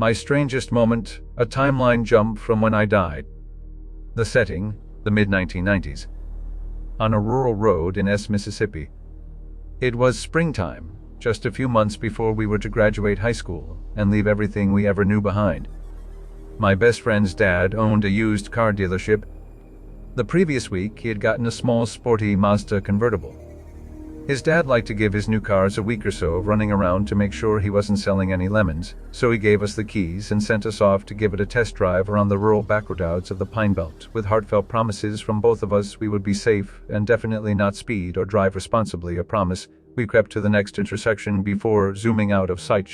My strangest moment, a timeline jump from when I died. The setting, the mid-1990s. On a rural road in Mississippi. It was springtime, just a few months before we were to graduate high school and leave everything we ever knew behind. My best friend's dad owned a used car dealership. The previous week, he had gotten a small, sporty Mazda convertible. His dad liked to give his new cars a week or so of running around to make sure he wasn't selling any lemons, so he gave us the keys and sent us off to give it a test drive around the rural backroads of the Pine Belt, with heartfelt promises from both of us we would be safe and definitely not speed or drive responsibly, a promise. We crept to the next intersection before zooming out of sight.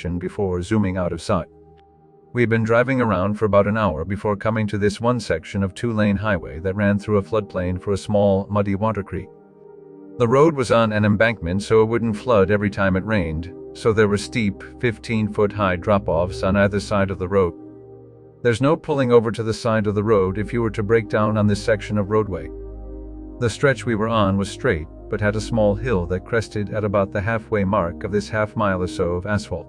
We'd been driving around for about an hour before coming to this one section of two-lane highway that ran through a floodplain for a small, muddy water creek. The road was on an embankment so it wouldn't flood every time it rained, so there were steep, 15-foot-high drop-offs on either side of the road. There's no pulling over to the side of the road if you were to break down on this section of roadway. The stretch we were on was straight, but had a small hill that crested at about the halfway mark of this half-mile or so of asphalt.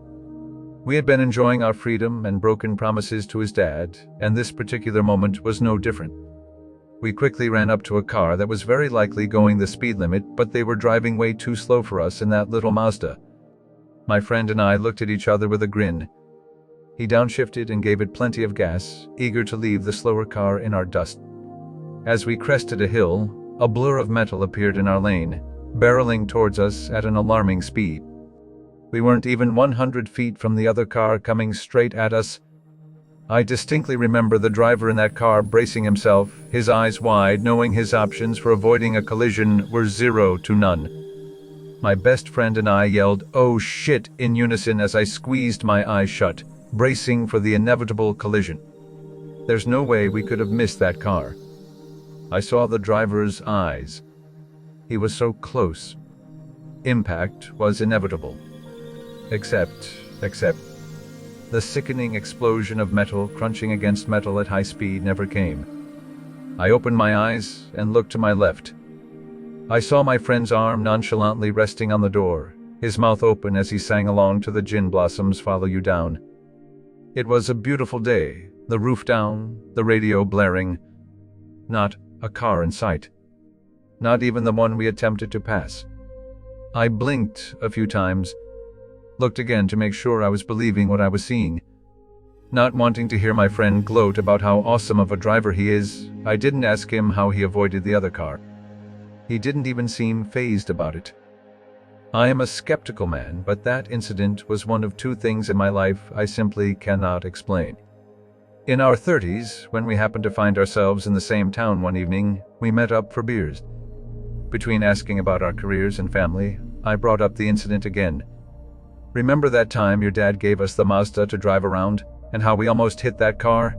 We had been enjoying our freedom and broken promises to his dad, and this particular moment was no different. We quickly ran up to a car that was very likely going the speed limit, but they were driving way too slow for us in that little Mazda. My friend and I looked at each other with a grin. He downshifted and gave it plenty of gas, eager to leave the slower car in our dust. As we crested a hill, a blur of metal appeared in our lane, barreling towards us at an alarming speed. We weren't even 100 feet from the other car coming straight at us. I distinctly remember the driver in that car bracing himself, his eyes wide, knowing his options for avoiding a collision were 0 to none. My best friend and I yelled, "Oh shit," in unison as I squeezed my eyes shut, bracing for the inevitable collision. There's no way we could have missed that car. I saw the driver's eyes. He was so close. Impact was inevitable. Except, the sickening explosion of metal crunching against metal at high speed never came. I opened my eyes and looked to my left. I saw my friend's arm nonchalantly resting on the door, his mouth open as he sang along to the Gin Blossoms' Follow You Down. It was a beautiful day, the roof down, the radio blaring. Not a car in sight. Not even the one we attempted to pass. I blinked a few times, looked again to make sure I was believing what I was seeing. Not wanting to hear my friend gloat about how awesome of a driver he is, I didn't ask him how he avoided the other car. He didn't even seem fazed about it. I am a skeptical man, but that incident was one of two things in my life I simply cannot explain. In our 30s, when we happened to find ourselves in the same town one evening, we met up for beers. Between asking about our careers and family, I brought up the incident again. "Remember that time your dad gave us the Mazda to drive around, and how we almost hit that car?"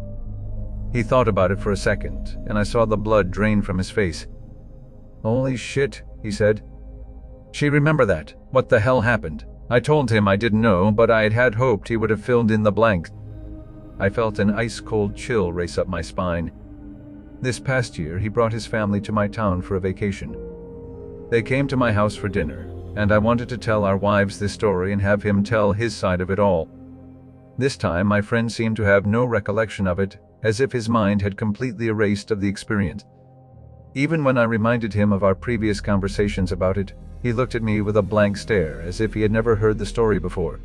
He thought about it for a second, and I saw the blood drain from his face. "Holy shit," he said. "She remember that. What the hell happened?" I told him I didn't know, but I had hoped he would have filled in the blanks. I felt an ice-cold chill race up my spine. This past year, he brought his family to my town for a vacation. They came to my house for dinner, and I wanted to tell our wives this story and have him tell his side of it all. This time, my friend seemed to have no recollection of it, as if his mind had completely erased of the experience. Even when I reminded him of our previous conversations about it, he looked at me with a blank stare, as if he had never heard the story before.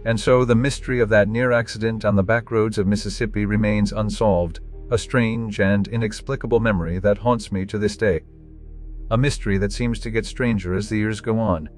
And so the mystery of that near accident on the back roads of Mississippi remains unsolved, a strange and inexplicable memory that haunts me to this day. A mystery that seems to get stranger as the years go on.